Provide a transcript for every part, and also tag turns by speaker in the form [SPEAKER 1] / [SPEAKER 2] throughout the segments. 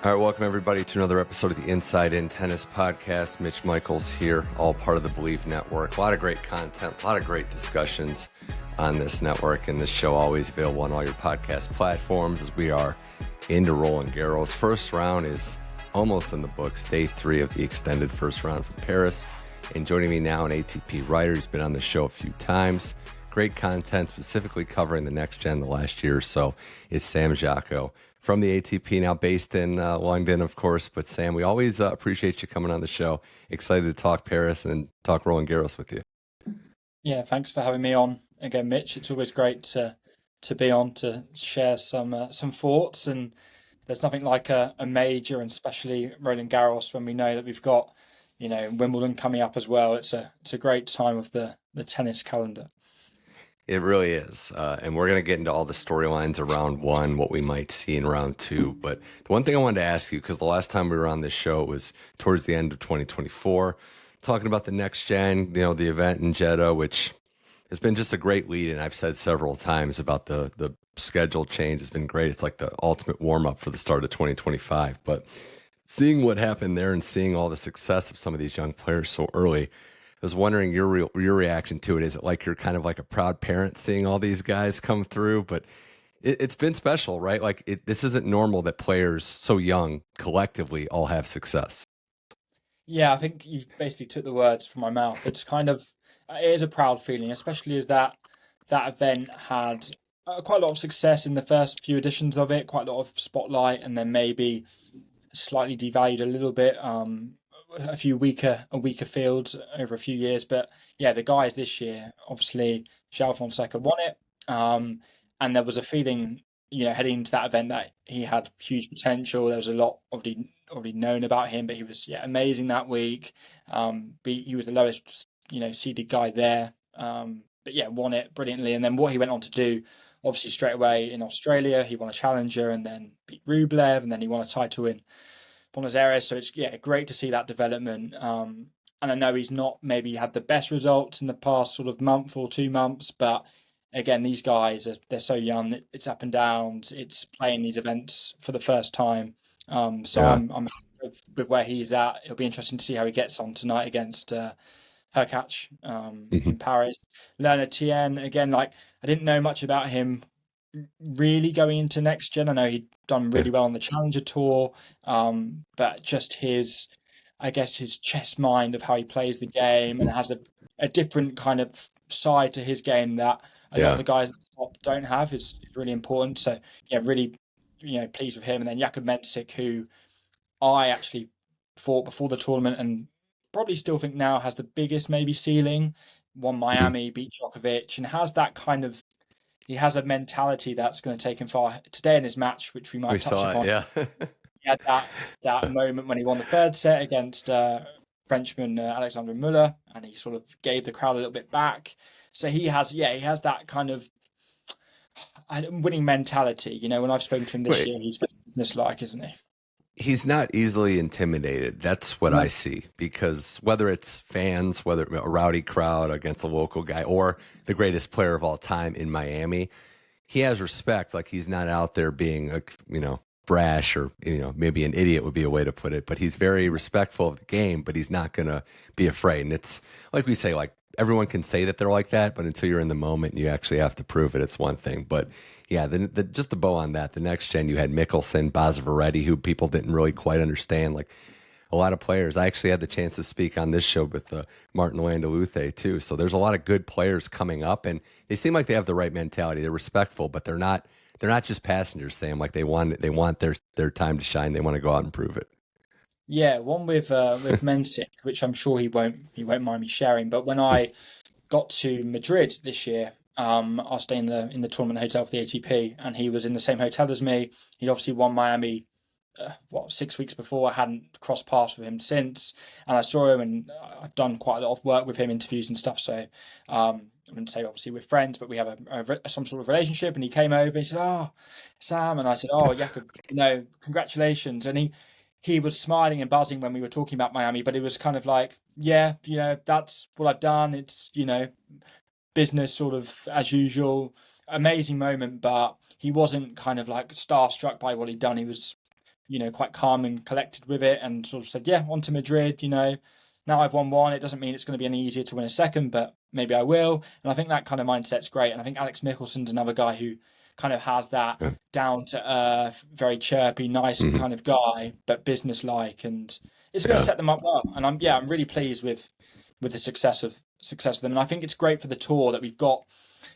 [SPEAKER 1] All right, welcome everybody to another episode of the Inside In Tennis Podcast. Mitch Michaels here, all part of the Believe Network. A lot of great content, a lot of great discussions on this network, and this show always available on all your podcast platforms as we are into Roland Garros. First round is almost in the books, day 3 of the extended first round from Paris. And joining me now, an ATP writer who's been on the show a few times. Great content, specifically covering the next gen the last year or so. It's Sam Jacot from the ATP, now based in London, of course. But Sam, we always appreciate you coming on the show. Excited to talk Paris and talk Roland Garros with you.
[SPEAKER 2] Yeah, thanks for having me on again, Mitch. It's always great to be on to share some thoughts. And there's nothing like a major, and especially Roland Garros, when we know that we've got, Wimbledon coming up as well. It's a great time of the tennis calendar.
[SPEAKER 1] It really is. And we're going to get into all the storylines of round 1, what we might see in round 2. But the one thing I wanted to ask you, because the last time we were on this show, it was towards the end of 2024, talking about the next gen, the event in Jeddah, which has been just a great lead. And I've said several times about the schedule change has been great. It's like the ultimate warm up for the start of 2025. But seeing what happened there and seeing all the success of some of these young players so early, I was wondering your reaction to it. Is it like you're kind of like a proud parent seeing all these guys come through? But it's been special, right? Like this isn't normal that players so young collectively all have success.
[SPEAKER 2] Yeah, I think you basically took the words from my mouth. It is a proud feeling, especially as that event had quite a lot of success in the first few editions of it, quite a lot of spotlight, and then maybe slightly devalued a little bit. A weaker fields over a few years, but yeah, the guys this year, obviously Shelton won it, and there was a feeling, heading into that event that he had huge potential. There was a lot already known about him, but he was amazing that week. He was the lowest seeded guy there, but won it brilliantly. And then what he went on to do, obviously straight away in Australia, he won a challenger and then beat Rublev, and then he won a title in Buenos Aires. So it's great to see that development. And I know he's not maybe had the best results in the past sort of month or 2 months, but again, these guys they're so young. It's up and downs. It's playing these events for the first time. I'm happy with where he's at. It'll be interesting to see how he gets on tonight against Hurkacz in Paris. Lerner Tien, again, like I didn't know much about him really going into next gen. I know he'd done really well on the Challenger Tour, but just his chess mind of how he plays the game, and it has a different kind of side to his game that a lot of the guys at the top don't have, is really important. So really pleased with him. And then Jakub Mensik, who I actually thought before the tournament and probably still think now has the biggest maybe ceiling, won Miami, beat Djokovic, and has that kind of, he has a mentality that's going to take him far. Today in his match, which we might touch upon, he had that moment when he won the third set against Frenchman Alexander Müller, and he sort of gave the crowd a little bit back. So he has that kind of winning mentality. When I've spoken to him this year, he's business-like, isn't he?
[SPEAKER 1] He's not easily intimidated. That's what I see, because whether it's fans, whether a rowdy crowd against a local guy, or the greatest player of all time in Miami, he has respect. Like he's not out there being brash, or maybe an idiot would be a way to put it, but he's very respectful of the game, but he's not gonna be afraid. And it's like we say, like everyone can say that they're like that, but until you're in the moment and you actually have to prove it, it's one thing. But yeah, just the bow on that, the next gen, you had Mickelson, Bazavaretti, who people didn't really quite understand. Like a lot of players. I actually had the chance to speak on this show with Martin Landaluthe too. So there's a lot of good players coming up, and they seem like they have the right mentality. They're respectful, but they're not just passengers, Sam. Like they want their time to shine. They want to go out and prove it.
[SPEAKER 2] Yeah, one with Mensik, which I'm sure he won't mind me sharing. But when I got to Madrid this year, I was staying in the tournament hotel for the ATP, and he was in the same hotel as me. He'd obviously won Miami 6 weeks before. I hadn't crossed paths with him since, and I saw him, and I've done quite a lot of work with him, interviews and stuff. So I wouldn't say obviously we're friends, but we have some sort of relationship. And he came over and he said, "Oh, Sam," and I said, "Oh, Jakob, congratulations." And he was smiling and buzzing when we were talking about Miami, but it was kind of like, yeah, that's what I've done. It's business sort of as usual. Amazing moment, but he wasn't kind of like starstruck by what he'd done. He was quite calm and collected with it, and sort of said, yeah, on to Madrid. Now I've won one. It doesn't mean it's going to be any easier to win a second, but maybe I will. And I think that kind of mindset's great. And I think Alex Michelson's another guy who kind of has that down to earth, very chirpy, nice kind of guy, but business-like, and it's going to set them up well. And I'm really pleased with the success of them. And I think it's great for the tour that we've got,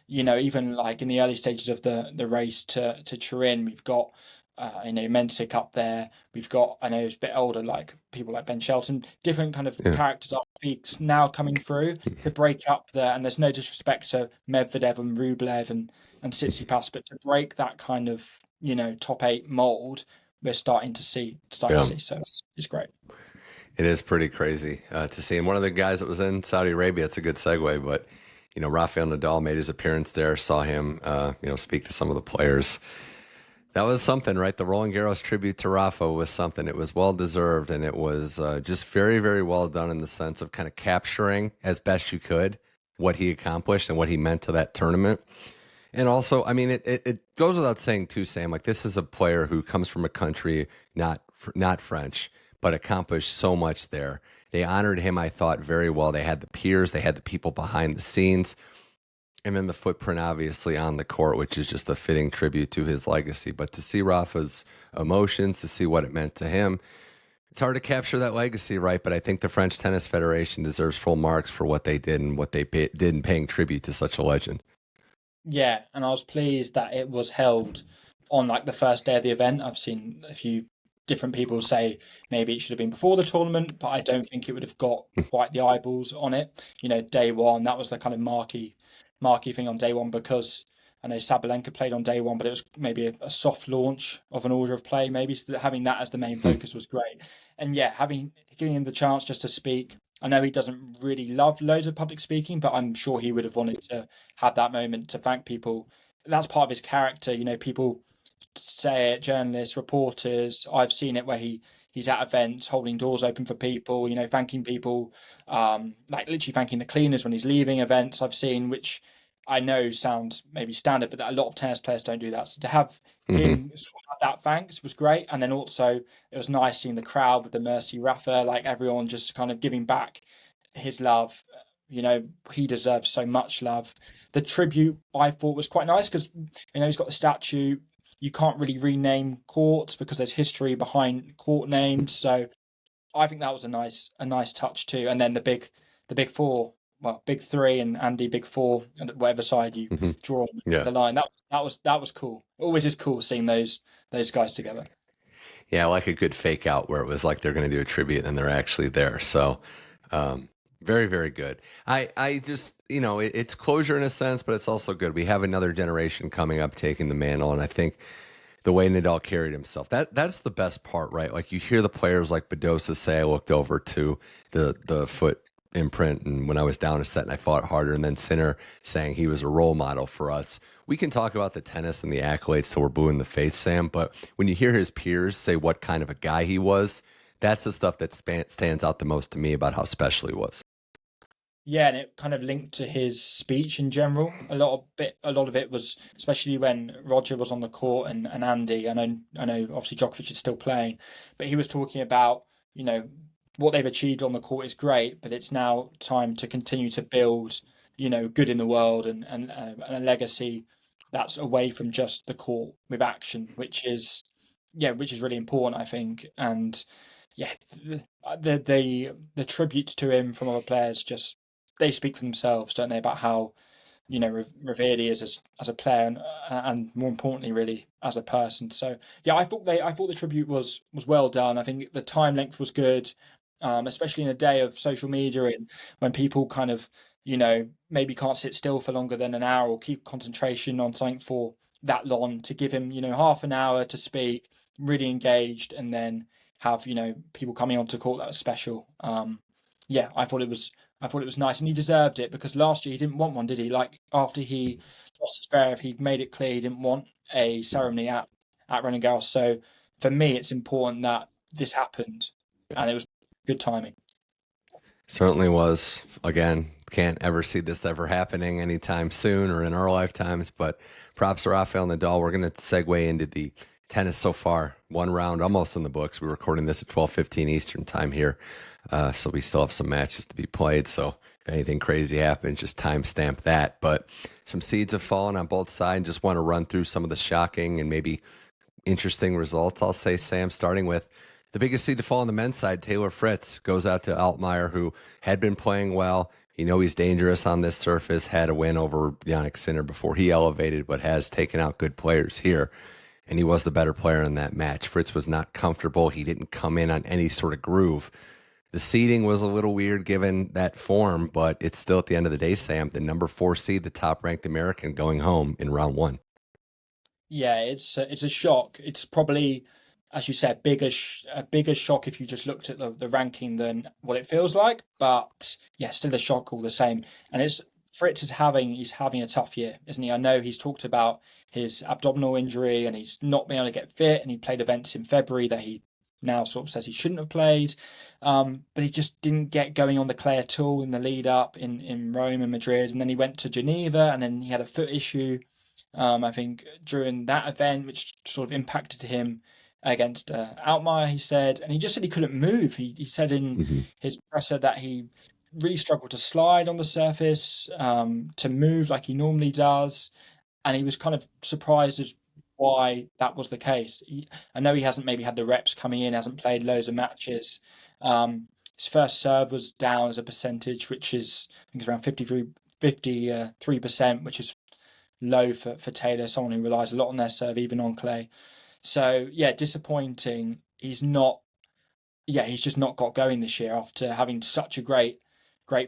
[SPEAKER 2] even like in the early stages of the race to Turin, we've got Mensik up there. We've got, I know it's a bit older, like people like Ben Shelton, different kind of characters up peaks now coming through to break up there. And there's no disrespect to Medvedev and Rublev and Tsitsipas, but to break that kind of top 8 mold, we're starting to see. So it's great.
[SPEAKER 1] It is pretty crazy to see. And one of the guys that was in Saudi Arabia, it's a good segue, but Rafael Nadal made his appearance there. Saw him speak to some of the players. That was something, right? The Roland Garros tribute to Rafa was something. It was well deserved, and it was just very, very well done in the sense of kind of capturing as best you could what he accomplished and what he meant to that tournament. And also, I mean, it goes without saying too, Sam, like this is a player who comes from a country not French, but accomplished so much there. They honored him, I thought, very well. They had the peers, they had the people behind the scenes. And then the footprint, obviously, on the court, which is just a fitting tribute to his legacy. But to see Rafa's emotions, to see what it meant to him, it's hard to capture that legacy, right? But I think the French Tennis Federation deserves full marks for what they did and what they did in paying tribute to such a legend.
[SPEAKER 2] Yeah, and I was pleased that it was held on like the first day of the event. I've seen a few different people say maybe it should have been before the tournament, but I don't think it would have got quite the eyeballs on it. Day one, that was the kind of marquee thing on day one, because I know Sabalenka played on day one, but it was maybe a soft launch of an order of play. Maybe having that as the main focus was great. And yeah, giving him the chance just to speak. I know he doesn't really love loads of public speaking, but I'm sure he would have wanted to have that moment to thank people. That's part of his character. People say it, journalists, reporters. I've seen it where he's at events holding doors open for people, thanking people, like literally thanking the cleaners when he's leaving events. I've seen, which I know sounds maybe standard, but that a lot of tennis players don't do that. So to have him sort of have that thanks was great. And then also it was nice seeing the crowd with the Mercy Rafa, like everyone just kind of giving back his love. He deserves so much love. The tribute I thought was quite nice because, he's got the statue. You can't really rename courts because there's history behind court names. So I think that was a nice touch too. And then the big four, well, big three and Andy big four, and whatever side you draw the line. That was cool. It always is cool seeing those guys together.
[SPEAKER 1] Yeah, like a good fake out where it was like they're going to do a tribute and they're actually there. So very, very good. I just, it's closure in a sense, but it's also good. We have another generation coming up taking the mantle, and I think the way Nadal carried himself, that's the best part, right? Like you hear the players like Badosa say, I looked over to the foot imprint, and when I was down a set and I fought harder, and then Sinner saying he was a role model for us. We can talk about the tennis and the accolades till we're blue in the face, Sam, but when you hear his peers say what kind of a guy he was, that's the stuff that stands out the most to me about how special he was.
[SPEAKER 2] Yeah, and it kind of linked to his speech in general. A lot of it was, especially when Roger was on the court and Andy. I know obviously Djokovic is still playing, but he was talking about, what they've achieved on the court is great, but it's now time to continue to build, good in the world and a legacy that's away from just the court with action, which is really important, I think. And yeah, the tributes to him from other players just, they speak for themselves, don't they? About how revered he is as a player and more importantly, really as a person. So yeah, I thought the tribute was well done. I think the time length was good, especially in a day of social media and when people kind of maybe can't sit still for longer than an hour or keep concentration on something for that long. To give him half an hour to speak, really engaged, and then have people coming onto court, that was special. I thought it was nice, and he deserved it because last year he didn't want one, did he? Like after he lost to Zverev, he made it clear he didn't want a ceremony at Roland Garros. So for me, it's important that this happened, and it was good timing.
[SPEAKER 1] Certainly was. Again, can't ever see this ever happening anytime soon or in our lifetimes, but props to Rafael Nadal. We're going to segue into the tennis so far. One round almost in the books. We're recording this at 12:15 Eastern time here. So we still have some matches to be played. So if anything crazy happens, just timestamp that. But some seeds have fallen on both sides. Just want to run through some of the shocking and maybe interesting results, I'll say, Sam, starting with the biggest seed to fall on the men's side. Taylor Fritz goes out to Altmaier, who had been playing well. You know he's dangerous on this surface, had a win over Jannik Sinner before he elevated, but has taken out good players here. And he was the better player in that match. Fritz was not comfortable. He didn't come in on any sort of groove. The seeding was a little weird given that form, but it's still at the end of the day, Sam, the number 4 seed, the top-ranked American, going home in round 1.
[SPEAKER 2] Yeah, it's a shock. It's probably, as you said, a bigger shock if you just looked at the ranking than what it feels like. But yeah, still a shock all the same. And it's Fritz he's having a tough year, isn't he? I know he's talked about his abdominal injury and he's not been able to get fit, and he played events in February that he now sort of says he shouldn't have played. But he just didn't get going on the clay at all in the lead up in Rome and Madrid, and then he went to Geneva, and then he had a foot issue. I think during that event, which sort of impacted him against Altmaier, he said, and he just said he couldn't move. He said in his presser that he really struggled to slide on the surface, to move like he normally does, and he was kind of surprised as why that was the case. I know he hasn't maybe had the reps coming in, hasn't played loads of matches. His first serve was down as a percentage, which is I think it's around 53%, which is low for Taylor, someone who relies a lot on their serve, even on clay. So yeah, disappointing. He's just not got going this year after having such a great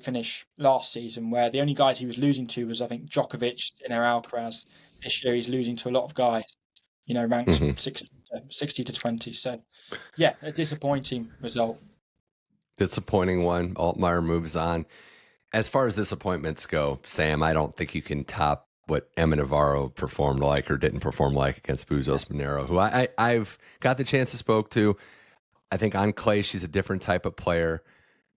[SPEAKER 2] finish last season, where the only guys he was losing to was, I think, Djokovic, Sinner, Alcaraz. This year he's losing to a lot of guys, ranked 60 to 20. So yeah, a disappointing result.
[SPEAKER 1] Disappointing one. Altmaier moves on. As far as disappointments go, Sam, I don't think you can top what Emma Navarro performed like or didn't perform like against Buzos Monero, who I've got the chance to spoke to. I think on clay, she's a different type of player,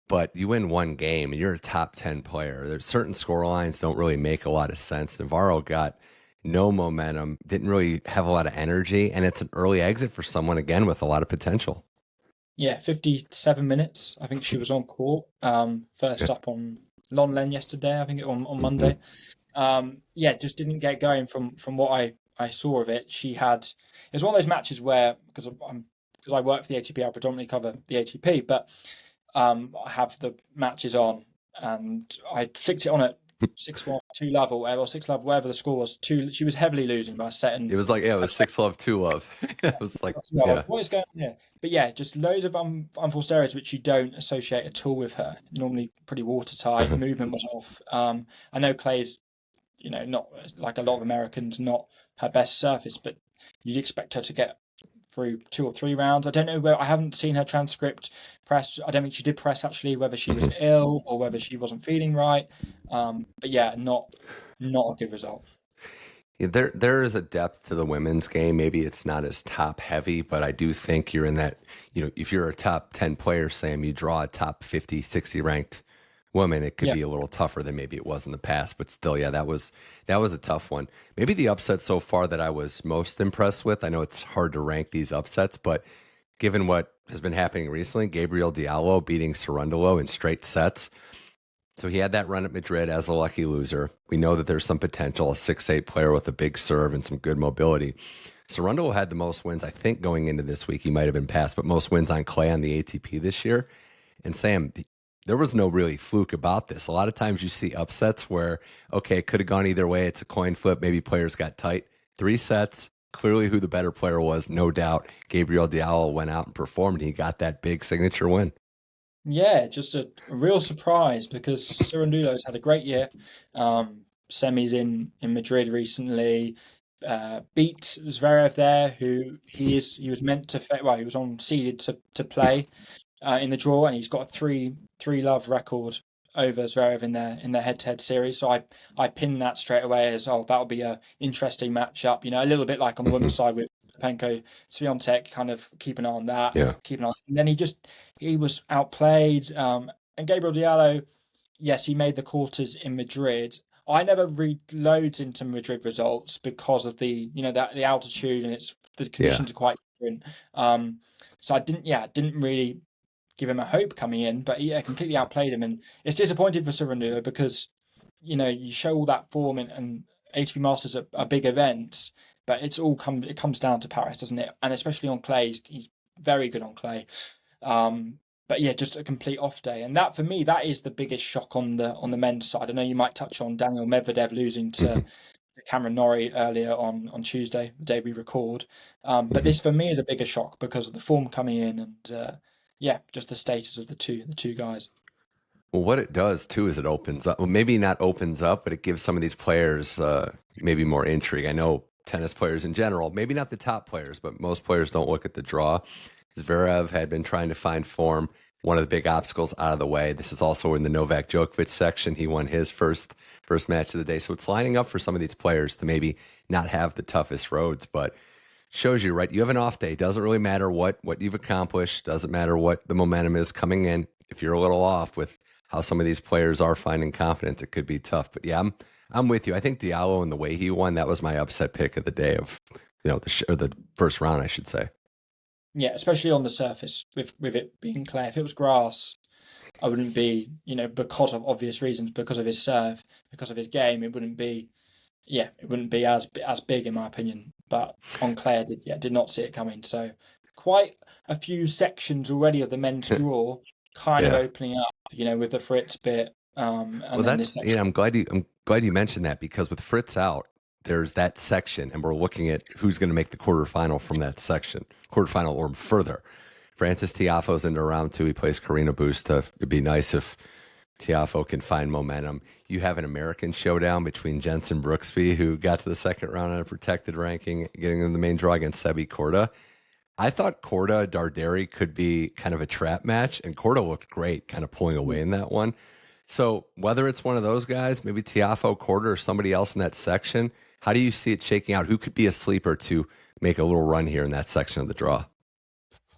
[SPEAKER 1] but you win one game and you're a top 10 player. There's certain score lines don't really make a lot of sense. Navarro got no momentum, didn't really have a lot of energy, and it's an early exit for someone, again, with a lot of potential.
[SPEAKER 2] Yeah, 57 minutes. I think she was on court, first up on Lonlen yesterday, I think on Monday. Just didn't get going from what I saw of it. It was one of those matches where, because I work for the ATP, I predominantly cover the ATP, but I have the matches on, and I flicked it on at 6-1, 2-love, or whatever, or 6-love, whatever the score was. She was heavily losing by a set. And
[SPEAKER 1] it was like, it was 6-love, 2-love. It was like,
[SPEAKER 2] what is going on here? But yeah, just loads of unforced errors which you don't associate at all with her. Normally pretty watertight. Movement was off. I know clay's, not like a lot of Americans, not her best surface, but you'd expect her to get through 2 or 3 rounds. I don't know where, I haven't seen her transcript press. I don't think she did press, actually, whether she was ill or whether she wasn't feeling right. But yeah, not a good result.
[SPEAKER 1] Yeah, there is a depth to the women's game. Maybe it's not as top heavy, but I do think you're in that, if you're a top 10 player, Sam, you draw a top 50, 60 ranked woman, it could be a little tougher than maybe it was in the past, but still, yeah, that was a tough one. Maybe the upset so far that I was most impressed with, I know it's hard to rank these upsets, but given what has been happening recently, Gabriel Diallo beating Cerundolo in straight sets. So he had that run at Madrid as a lucky loser. We know that there's some potential, a 6'8" player with a big serve and some good mobility. Cerundolo had the most wins, I think, going into this week. He might have been passed, but most wins on clay on the ATP this year. And Sam, there was no really fluke about this. A lot of times you see upsets where, okay, it could have gone either way. It's a coin flip. Maybe players got tight. 3 sets, clearly who the better player was, no doubt. Gabriel Diallo went out and performed, and he got that big signature win.
[SPEAKER 2] Yeah, just a real surprise, because Cerundolo's had a great year. Semis in Madrid recently. Beat Zverev there, who he was meant to, he was on seeded to play in the draw, and he's got a 3-love record over Zverev in their head-to-head series. So I pinned that straight away as, that'll be a interesting matchup. A little bit like on the women's side with Ostapenko, Swiatek, kind of keep an eye on that.
[SPEAKER 1] Yeah.
[SPEAKER 2] Keep an eye. And then he was outplayed. And Gabriel Diallo, yes, he made the quarters in Madrid. I never read loads into Madrid results because of the the altitude, and the
[SPEAKER 1] Yeah.
[SPEAKER 2] conditions are quite different. So I didn't really give him a hope coming in, but he completely outplayed him, and it's disappointing for Serendula because you show all that form, and ATP Masters are big events, but it comes down to Paris, doesn't it? And especially on clay, he's very good on clay. But yeah, just a complete off day, and that for me, that is the biggest shock on the men's side. I know you might touch on Daniil Medvedev losing to Cameron Norrie earlier on Tuesday, the day we record. But this for me is a bigger shock because of the form coming in, and just the status of the two guys.
[SPEAKER 1] Well, what it does too is it opens up. Well, maybe not opens up, but it gives some of these players maybe more intrigue. I know tennis players in general, maybe not the top players, but most players don't look at the draw. Zverev had been trying to find form. One of the big obstacles out of the way. This is also in the Novak Djokovic section. He won his first match of the day. So it's lining up for some of these players to maybe not have the toughest roads, but shows you, right? You have an off day. Doesn't really matter what you've accomplished. Doesn't matter what the momentum is coming in. If you're a little off with how some of these players are finding confidence, it could be tough. But yeah, I'm with you. I think Diallo and the way he won, that was my upset pick of the day of, the first round, I should say.
[SPEAKER 2] Yeah, especially on the surface with it being clay. If it was grass, I wouldn't be, because of obvious reasons, because of his serve, because of his game, it wouldn't be as big in my opinion. But on clay, I did not see it coming. So quite a few sections already of the men's draw kind of
[SPEAKER 1] Yeah.
[SPEAKER 2] opening up, with the Fritz bit. And
[SPEAKER 1] Well,
[SPEAKER 2] then this section.
[SPEAKER 1] I'm glad you mentioned that, because with Fritz out, there's that section, and we're looking at who's going to make the quarterfinal from that section, quarterfinal or further. Francis Tiafoe's into round 2. He plays Carina Busta. It'd be nice if Tiafoe can find momentum. You have an American showdown between Jensen Brooksby, who got to the second round on a protected ranking, getting in the main draw against Sebi Korda. I thought Korda Darderi could be kind of a trap match, and Korda looked great, kind of pulling away in that one. So whether it's one of those guys, maybe Tiafoe, Korda, or somebody else in that section, how do you see it shaking out? Who could be a sleeper to make a little run here in that section of the draw?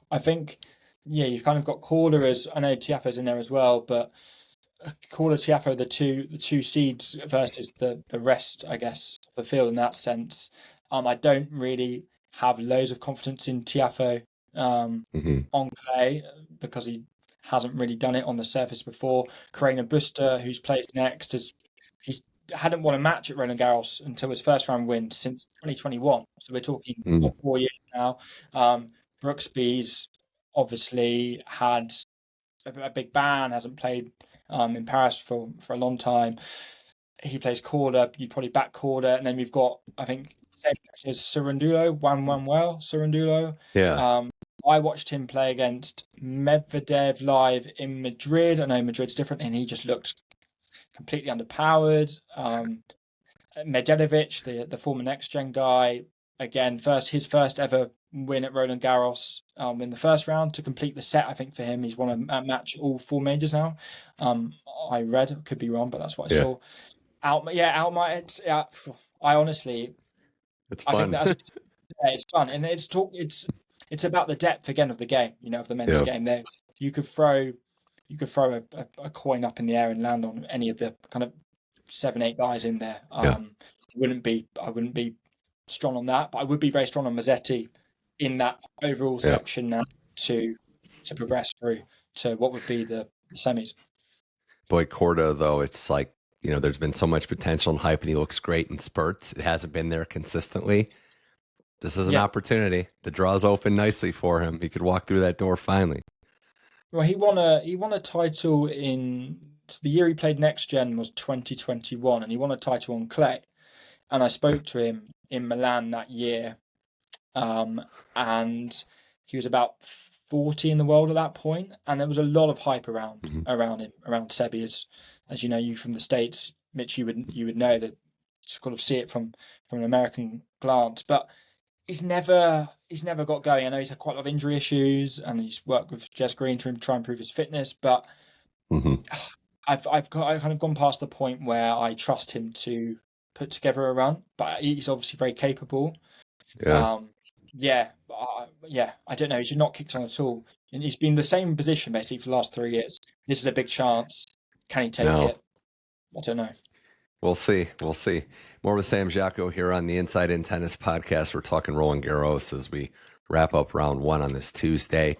[SPEAKER 2] I think, you've kind of got Korda as, I know Tiafoe's in there as well, but Korda, Tiafoe, the two seeds versus the rest, I guess, of the field in that sense. I don't really have loads of confidence in Tiafoe on clay because he hasn't really done it on the surface before. Carina Busta, who's played next, he's hadn't won a match at Roland Garros until his first round win since 2021. So we're talking 4 years now. Brooksby's obviously had a big ban, hasn't played in Paris for a long time. He plays Korda. You'd probably back Korda, and then we've got, I think, is Cerundolo, Cerundolo.
[SPEAKER 1] Yeah.
[SPEAKER 2] I watched him play against Medvedev live in Madrid. I know Madrid's different, and he just looked completely underpowered. Medvedev, the former next gen guy, again, his first ever win at Roland Garros in the first round to complete the set. I think for him, he's won a match all 4 majors now. I read, could be wrong, but that's what I saw. I honestly,
[SPEAKER 1] It's
[SPEAKER 2] I
[SPEAKER 1] fun.
[SPEAKER 2] think that's it's fun, and it's about the depth again of the game, of the men's game. There, you could throw a coin up in the air and land on any of the kind of 7-8 guys in there. I wouldn't be strong on that, but I would be very strong on Mazzetti in that overall section now to progress through to what would be the semis.
[SPEAKER 1] Boy, Korda, though, it's like, there's been so much potential and hype, and he looks great in spurts. It hasn't been there consistently. This is an opportunity. The draw's open nicely for him. He could walk through that door finally.
[SPEAKER 2] Well, he won a title in the year he played next gen was 2021, and he won a title on clay. And I spoke to him in Milan that year, and he was about 40 in the world at that point, and there was a lot of hype around him, around Sebi, as you know, you from the States, Mitch, you would know that, sort of see it from an American glance, but he's never got going. I know he's had quite a lot of injury issues, and he's worked with Jez Green to try and improve his fitness, but I've kind of gone past the point where I trust him to put together a run, but he's obviously very capable. I don't know. He should not kicked on at all. And he's been in the same position basically for the last 3 years. This is a big chance. Can he take it? I don't know.
[SPEAKER 1] We'll see. We'll see. More with Sam Jacot here on the Inside In Tennis podcast. We're talking Roland Garros as we wrap up round one on this Tuesday.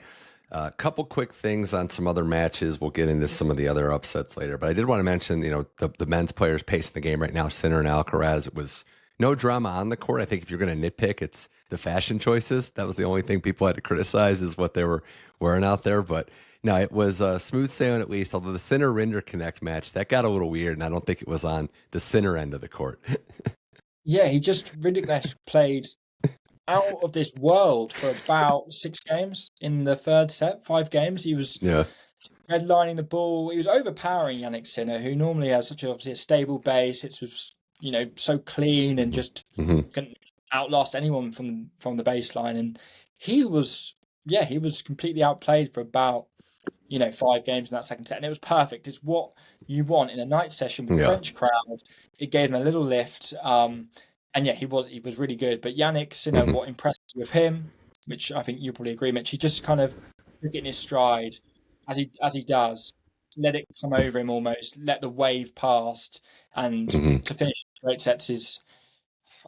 [SPEAKER 1] A couple quick things on some other matches. We'll get into some of the other upsets later. But I did want to mention, the men's players pacing the game right now, Sinner and Alcaraz. It was no drama on the court. I think if you're going to nitpick, it's the fashion choices. That was the only thing people had to criticize is what they were wearing out there. But no, it was smooth sailing at least, although the Sinner-Rinder Connect match, that got a little weird, and I don't think it was on the Sinner end of the court.
[SPEAKER 2] Yeah, Rinderknecht played out of this world for about 6 games in the third set, 5 games. He was redlining the ball. He was overpowering Jannik Sinner, who normally has such obviously a stable base. It's so clean and just can outlast anyone from the baseline. And he was completely outplayed for about 5 games in that second set, and it was perfect. It's what you want in a night session with the French crowd. It gave him a little lift, and he was really good. But Jannik Sinner, what impressed with him, which I think you probably agree, Mitch, he just kind of took it in his stride, as he does, let it come over him almost, let the wave past, and to finish straight sets is.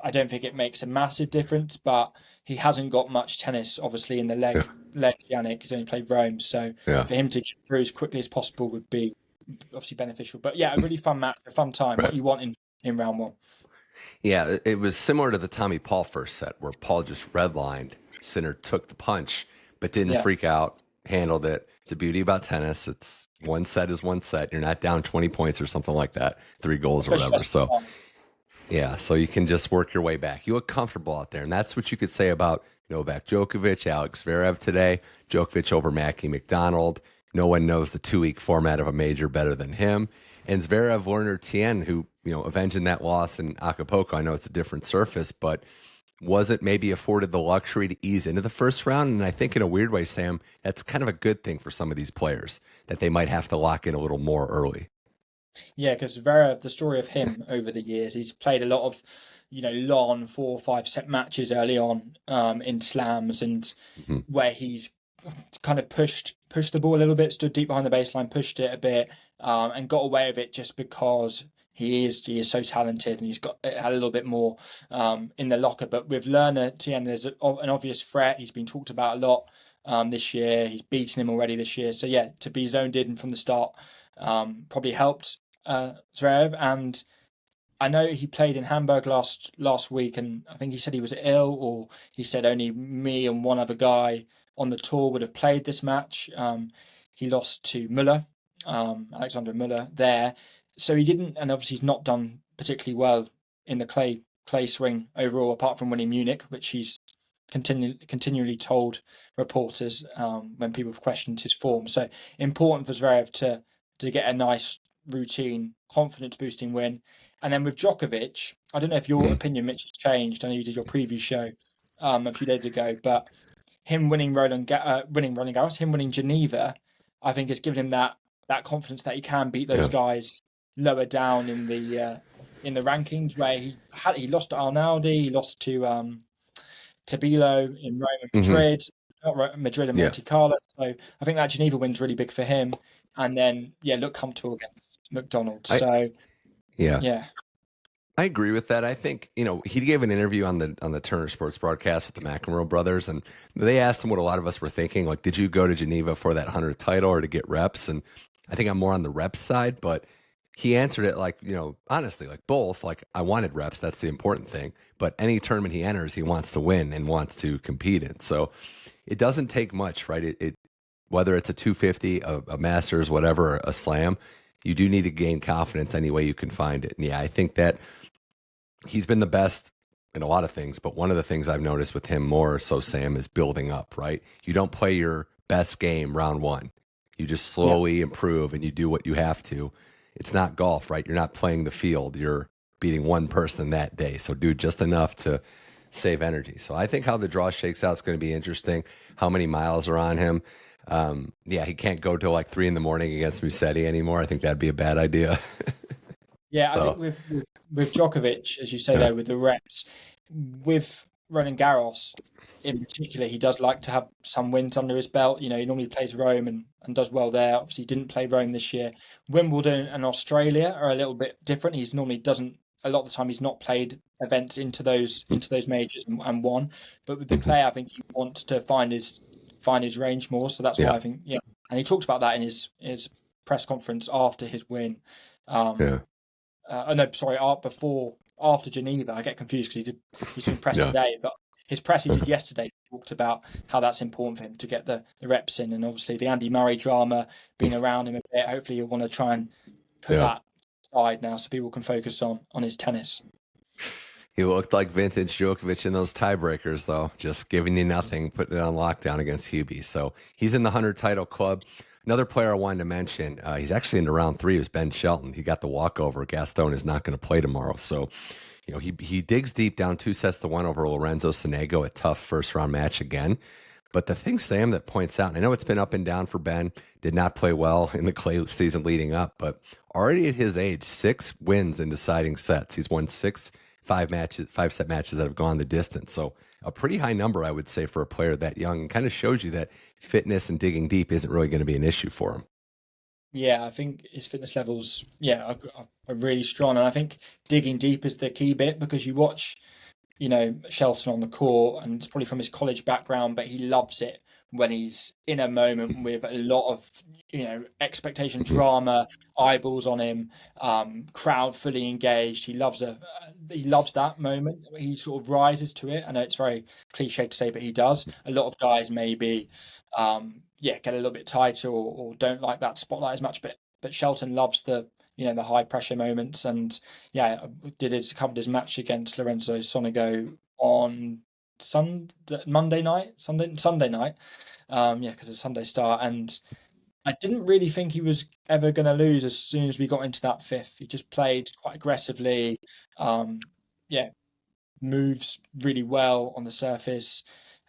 [SPEAKER 2] I don't think it makes a massive difference, but he hasn't got much tennis, obviously, in the leg. Jannik, he's only played Rome, so for him to get through as quickly as possible would be obviously beneficial. But yeah, a really fun match, a fun time. What you want in round one.
[SPEAKER 1] Yeah, it was similar to the Tommy Paul first set, where Paul just redlined. Sinner took the punch, but didn't freak out, handled it. It's a beauty about tennis. It's one set is one set. You're not down 20 points or something like that, 3 goals or whatever. So. Yeah, so you can just work your way back. You look comfortable out there, and that's what you could say about Novak Djokovic, Alex Zverev today. Djokovic over Mackie McDonald. No one knows the 2-week format of a major better than him. And Zverev, Werner Tien, who, avenging that loss in Acapulco. I know it's a different surface, but wasn't maybe afforded the luxury to ease into the first round. And I think in a weird way, Sam, that's kind of a good thing for some of these players, that they might have to lock in a little more early.
[SPEAKER 2] Yeah, because Zverev, the story of him over the years, he's played a lot of, long 4 or 5 set matches early on in slams, and where he's kind of pushed the ball a little bit, stood deep behind the baseline, pushed it a bit, and got away with it just because he is so talented and he's got a little bit more in the locker. But with Werner Tien, there's an obvious threat. He's been talked about a lot this year. He's beaten him already this year. So yeah, to be zoned in from the start probably helped Zverev. And I know he played in Hamburg last week, and I think he said he was ill, or he said only me and one other guy on the tour would have played this match. He lost to Müller, Alexander Müller there. So he didn't, and obviously he's not done particularly well in the clay swing overall, apart from winning Munich, which he's continually told reporters when people have questioned his form. So important for Zverev to get a nice routine, confidence-boosting win. And then with Djokovic, I don't know if your opinion, Mitch, has changed. I know you did your preview show a few days ago, but him winning Roland Garros, him winning Geneva, I think has given him that confidence that he can beat those guys lower down in the rankings, where he lost to Arnaldi, he lost to Bilo in Rome and Madrid, not Madrid and Monte Carlo. So I think that Geneva win's really big for him. And then, look comfortable against McDonald. So, yeah.
[SPEAKER 1] I agree with that. I think, he gave an interview on the Turner Sports broadcast with the McEnroe brothers, and they asked him what a lot of us were thinking. Like, did you go to Geneva for that 100th title or to get reps? And I think I'm more on the reps side, but he answered it like, honestly, like both. Like, I wanted reps. That's the important thing. But any tournament he enters, he wants to win and wants to compete in. So it doesn't take much, right? It whether it's a 250, a Masters, whatever, a Slam, you do need to gain confidence any way you can find it. And I think that he's been the best in a lot of things, but one of the things I've noticed with him more so, Sam, is building up, right? You don't play your best game round one. You just slowly improve and you do what you have to. It's not golf, right? You're not playing the field. You're beating one person that day. So do just enough to save energy. So I think how the draw shakes out is going to be interesting. How many miles are on him? He can't go till like 3 a.m. against Musetti anymore. I think that'd be a bad idea.
[SPEAKER 2] I think with Djokovic, as you say there, with the reps, with Roland Garros, in particular, he does like to have some wins under his belt. He normally plays Rome and does well there. Obviously, he didn't play Rome this year. Wimbledon and Australia are a little bit different. He's normally doesn't a lot of the time. He's not played events into those majors and won. But with the clay, I think he wants to find his range more. So that's why I think And he talked about that in his press conference after his win. After Geneva. I get confused because he's doing press today, but his press he did yesterday talked about how that's important for him to get the reps in, and obviously the Andy Murray drama being around him a bit. Hopefully he'll want to try and put that aside now so people can focus on his tennis.
[SPEAKER 1] He looked like vintage Djokovic in those tiebreakers, though, just giving you nothing, putting it on lockdown against Hubie. So he's in the 100 title club. Another player I wanted to mention, he's actually into round 3, was Ben Shelton. He got the walkover. Gaston is not going to play tomorrow. So, he digs deep, down 2-1 over Lorenzo Sonego, a tough first-round match again. But the thing, Sam, that points out, and I know it's been up and down for Ben, did not play well in the clay season leading up, but already at his age, 6 wins in deciding sets. He's won 6 5-set matches that have gone the distance. So a pretty high number, I would say, for a player that young, and kind of shows you that fitness and digging deep isn't really going to be an issue for him.
[SPEAKER 2] Yeah, I think his fitness levels, are really strong. And I think digging deep is the key bit, because you watch, Shelton on the court, and it's probably from his college background, but he loves it when he's in a moment with a lot of, expectation, drama, eyeballs on him, crowd fully engaged. He loves that moment. He sort of rises to it. I know it's very cliche to say, but he does. A lot of guys maybe, get a little bit tighter or don't like that spotlight as much, but Shelton loves the high pressure moments. And covered his match against Lorenzo Sonego on Sunday night, because it's Sunday start, and I didn't really think he was ever going to lose as soon as we got into that fifth. He just played quite aggressively, moves really well on the surface.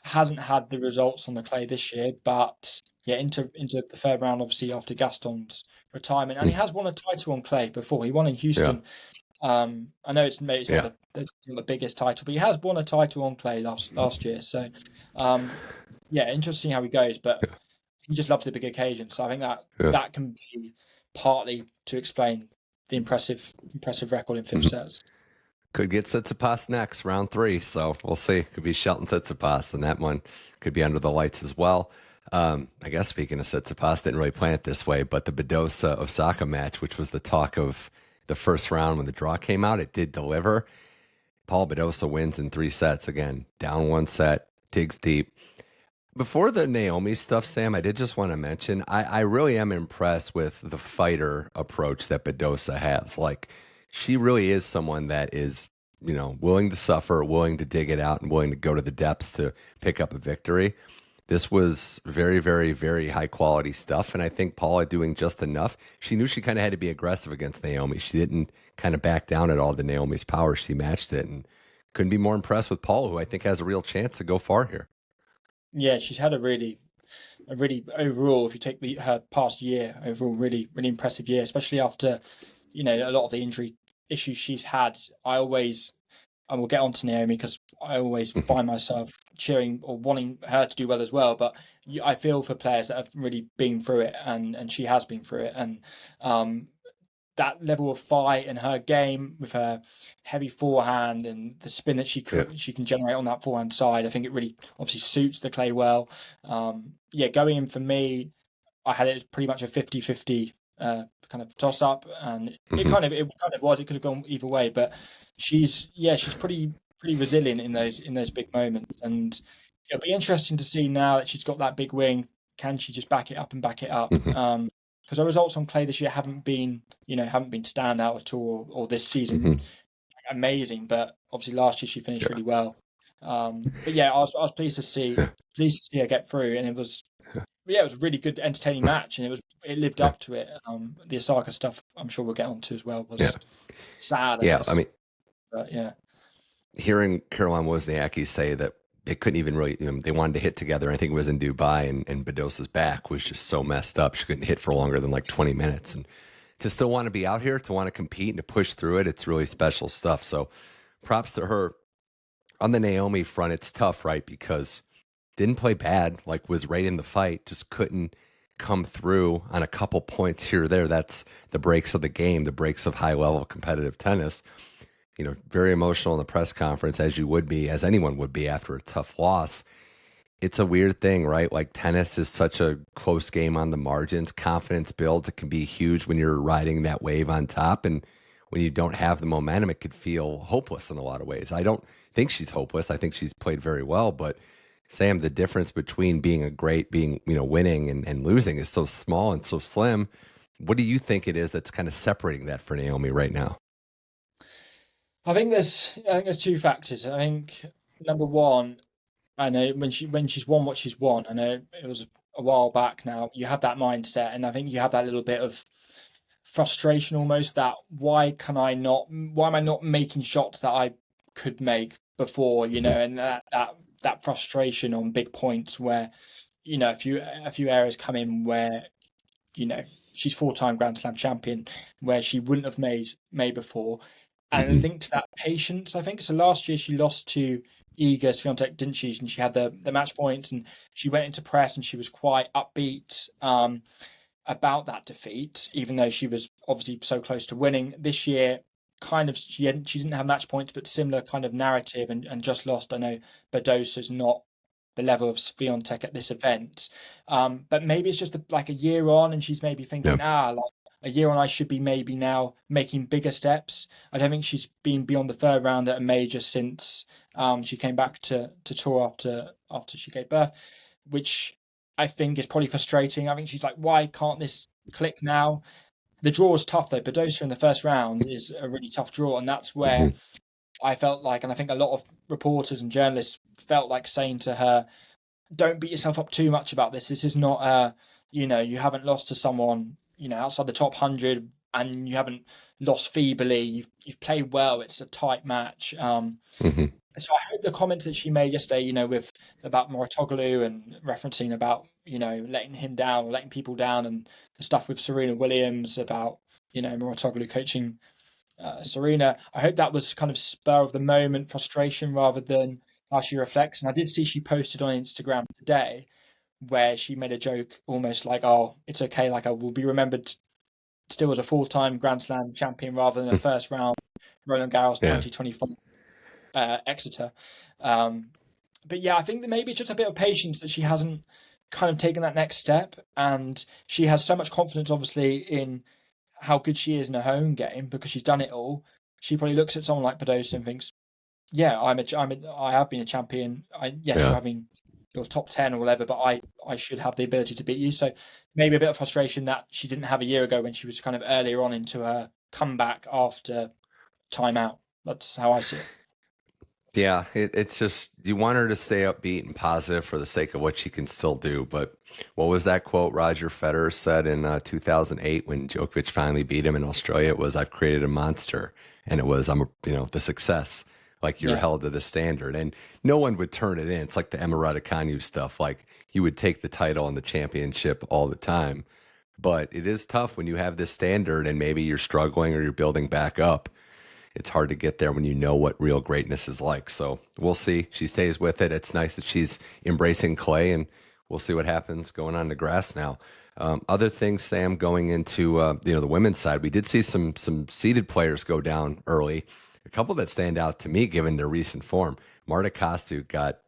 [SPEAKER 2] Hasn't had the results on the clay this year, but into the third round, obviously after Gaston's retirement, and he has won a title on clay before. He won in Houston. I know it's not the biggest title, but he has won a title on clay last year. So, interesting how he goes, but he just loves the big occasion. So I think that can be partly to explain the impressive record in fifth sets.
[SPEAKER 1] Could get Tsitsipas next, round 3. So we'll see. Could be Shelton Tsitsipas, and that one could be under the lights as well. I guess speaking of Tsitsipas, didn't really plan it this way, but the Badosa Osaka match, which was the talk of the first round when the draw came out, it did deliver. Paula Badosa wins in 3 sets. Again, down 1 set, digs deep. Before the Naomi stuff, Sam, I did just want to mention, I really am impressed with the fighter approach that Badosa has. Like, she really is someone that is, willing to suffer, willing to dig it out, and willing to go to the depths to pick up a victory. This was very, very, very high quality stuff. And I think Paula doing just enough. She knew she kind of had to be aggressive against Naomi. She didn't kind of back down at all to Naomi's power. She matched it, and couldn't be more impressed with Paula, who I think has a real chance to go far here.
[SPEAKER 2] Yeah, she's had a really overall, if you take her past year, overall really, really impressive year, especially after, a lot of the injury issues she's had. I will get on to Naomi because I always find myself cheering or wanting her to do well as well. But I feel for players that have really been through it, and she has been through it. And that level of fight and her game with her heavy forehand and the spin that she can generate on that forehand side, I think it really obviously suits the clay well. Going in for me, I had it as pretty much a 50-50 kind of toss up, and it kind of was. It could have gone either way, but she's pretty resilient in those big moments, and it'll be interesting to see now that she's got that big wing. Can she just back it up? Because her results on clay this year haven't been standout at all, or this season amazing. But obviously last year she finished really well. I was pleased to see her get through, and it was a really good, entertaining match, and it lived up to it. The Osaka stuff, I'm sure we'll get onto as well, was sad.
[SPEAKER 1] Hearing Caroline Wozniacki say that they couldn't even really, they wanted to hit together. I think it was in Dubai, and Badosa's back was just so messed up. She couldn't hit for longer than like 20 minutes. And to still want to be out here, to want to compete and to push through it, it's really special stuff. So props to her On the Naomi front, it's tough, right? Because didn't play bad, like was right in the fight, just couldn't come through on a couple points here or there. That's the breaks of the game, the breaks of high level competitive tennis. Very emotional in the press conference, as you would be, as anyone would be after a tough loss. It's a weird thing, right? Like tennis is such a close game on the margins. Confidence builds. It can be huge when you're riding that wave on top. And when you don't have the momentum, it could feel hopeless in a lot of ways. I don't think she's hopeless. I think she's played very well. But Sam, the difference between being winning and losing is so small and so slim. What do you think it is that's kind of separating that for Naomi right now?
[SPEAKER 2] I think there's two factors. I think number one, I know when she's won what she's won. I know it was a while back now. You have that mindset, and I think you have that little bit of frustration almost. That why am I not making shots that I could make before? And that frustration on big points where a few areas come in where she's four-time Grand Slam champion, where she wouldn't have made before, and
[SPEAKER 1] Mhm.
[SPEAKER 2] linked to that patience. I think so. Last year she lost to Iga Swiatek, didn't she? And she had the match points, and she went into press, and she was quite upbeat about that defeat, even though she was obviously so close to winning. This year, kind of she didn't have match points, but similar kind of narrative, and just lost. I know Badosa's not the level of Swiatek at this event, but maybe it's just like a year on, and she's maybe thinking,
[SPEAKER 1] Yeah.
[SPEAKER 2] like a year on, I should be maybe now making bigger steps. I don't think she's been beyond the third round at a major since she came back to tour after she gave birth, which I think is probably frustrating. I think she's like, why can't this click now? The draw is tough though. Badosa in the first round is a really tough draw, and that's where
[SPEAKER 1] Mhm.
[SPEAKER 2] I felt like, and I think a lot of reporters and journalists felt like saying to her, "Don't beat yourself up too much about this. This is not you haven't lost to someone outside the top 100, and you haven't lost feebly. You've played well. It's a tight match."
[SPEAKER 1] Mhm.
[SPEAKER 2] So I hope the comments that she made yesterday, with about Moratoglu and referencing about letting him down or letting people down, and the stuff with Serena Williams about Moratoglu coaching Serena. I hope that was kind of spur of the moment frustration rather than how she reflects. And I did see she posted on Instagram today where she made a joke almost like, "Oh, it's okay. Like I will be remembered still as a full-time Grand Slam champion rather than a first round Roland Garros
[SPEAKER 1] Yeah.
[SPEAKER 2] 2025 Exeter." Um, but yeah, I think that maybe it's just a bit of patience that she hasn't kind of taken that next step, and she has so much confidence, obviously, in how good she is in her home game because she's done it all. She probably looks at someone like Badosa and thinks, "Yeah, I have been a champion. Yes, you're
[SPEAKER 1] Yeah.
[SPEAKER 2] having your top 10 or whatever, but I should have the ability to beat you." So maybe a bit of frustration that she didn't have a year ago when she was kind of earlier on into her comeback after timeout. That's how I see it.
[SPEAKER 1] Yeah, it's just you want her to stay upbeat and positive for the sake of what she can still do. But what was that quote Roger Federer said in 2008 when Djokovic finally beat him in Australia? It was, "I've created a monster," and it was, the success. Like you're
[SPEAKER 2] Yeah.
[SPEAKER 1] held to the standard, and no one would turn it in. It's like the Emma Raducanu stuff. Like you would take the title and the championship all the time. But it is tough when you have this standard and maybe you're struggling or you're building back up. It's hard to get there when you know what real greatness is like. So we'll see. She stays with it. It's nice that she's embracing clay, and we'll see what happens going on the grass now. Other things, Sam, going into the women's side, we did see some seeded players go down early. A couple that stand out to me, given their recent form. Marta Kostyuk got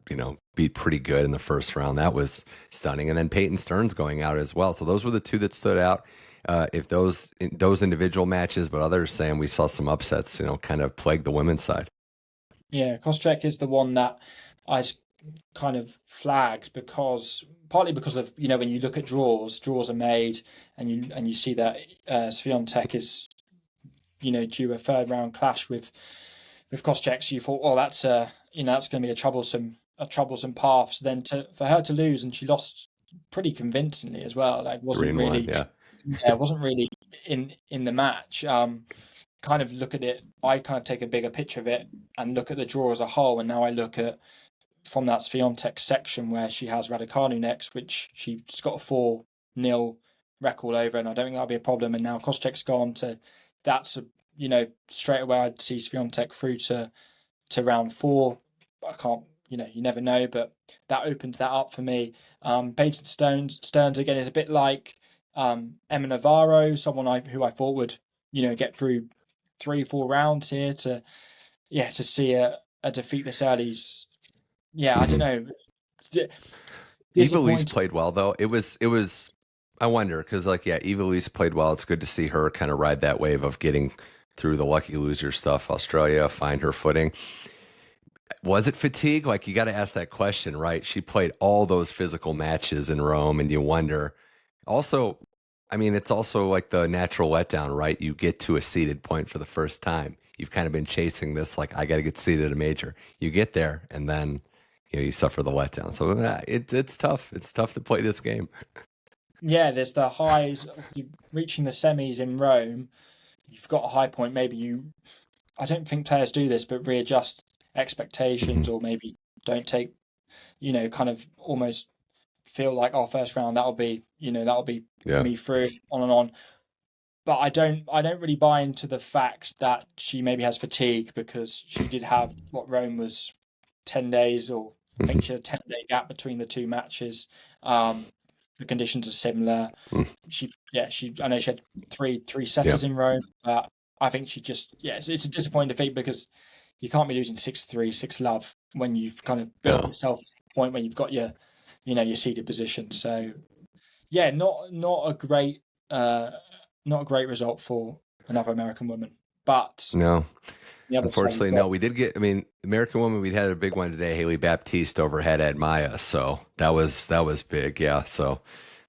[SPEAKER 1] beat pretty good in the first round. That was stunning, and then Peyton Stearns going out as well. So those were the two that stood out. If those individual matches, but others, Sam, we saw some upsets, kind of plague the women's side.
[SPEAKER 2] Yeah, Kostyuk is the one that I kind of flagged because partly because of when you look at draws are made, and you see that Swiatek is due a third round clash with Kostyuk. So you thought, oh, that's going to be a troublesome path. So then for her to lose, and she lost pretty convincingly as well. Like
[SPEAKER 1] Three
[SPEAKER 2] wasn't
[SPEAKER 1] and one,
[SPEAKER 2] really
[SPEAKER 1] yeah.
[SPEAKER 2] yeah, wasn't really in the match. Kind of look at it. I kind of take a bigger picture of it and look at the draw as a whole. And now I look at from that Swiatek section where she has Raducanu next, which she's got a 4-0 record over, and I don't think that'll be a problem. And now Kostyuk's gone to that's straight away I'd see Swiatek through to round four. I can't, you never know, but that opens that up for me. Peyton Stearns again is a bit like Emma Navarro, someone who I thought would, get through 3-4 rounds here to see a defeat this early. Yeah, I don't know.
[SPEAKER 1] Eva played well though. It was. I wonder because Eva played well. It's good to see her kind of ride that wave of getting through the lucky loser stuff. Australia, find her footing. Was it fatigue? Like, you got to ask that question, right? She played all those physical matches in Rome, and you wonder. Also, I mean, it's also like the natural letdown, right? You get to a seeded point for the first time. You've kind of been chasing this, like, I got to get seeded at a major. You get there, and then you suffer the letdown. So it's tough. It's tough to play this game.
[SPEAKER 2] Yeah, there's the highs. Reaching the semis in Rome, you've got a high point. Maybe I don't think players do this, but readjust expectations, or maybe don't take, kind of almost feel like, first round, that'll be me through, on and on. But I don't really buy into the fact that she maybe has fatigue, because she did have what Rome was 10 days, or I think she had a 10-day gap between the two matches. The conditions are similar. I know she had three setters in Rome, but I think she just, it's a disappointing defeat, because you can't be losing 6-3, 6-love when you've kind of built yourself to a point when you've got your seeded position. So not a great result for another American woman. But
[SPEAKER 1] no, unfortunately, no. We did get. I mean, American woman. We had a big one today. Haley Baptiste overhead at Maya, so that was big. Yeah. So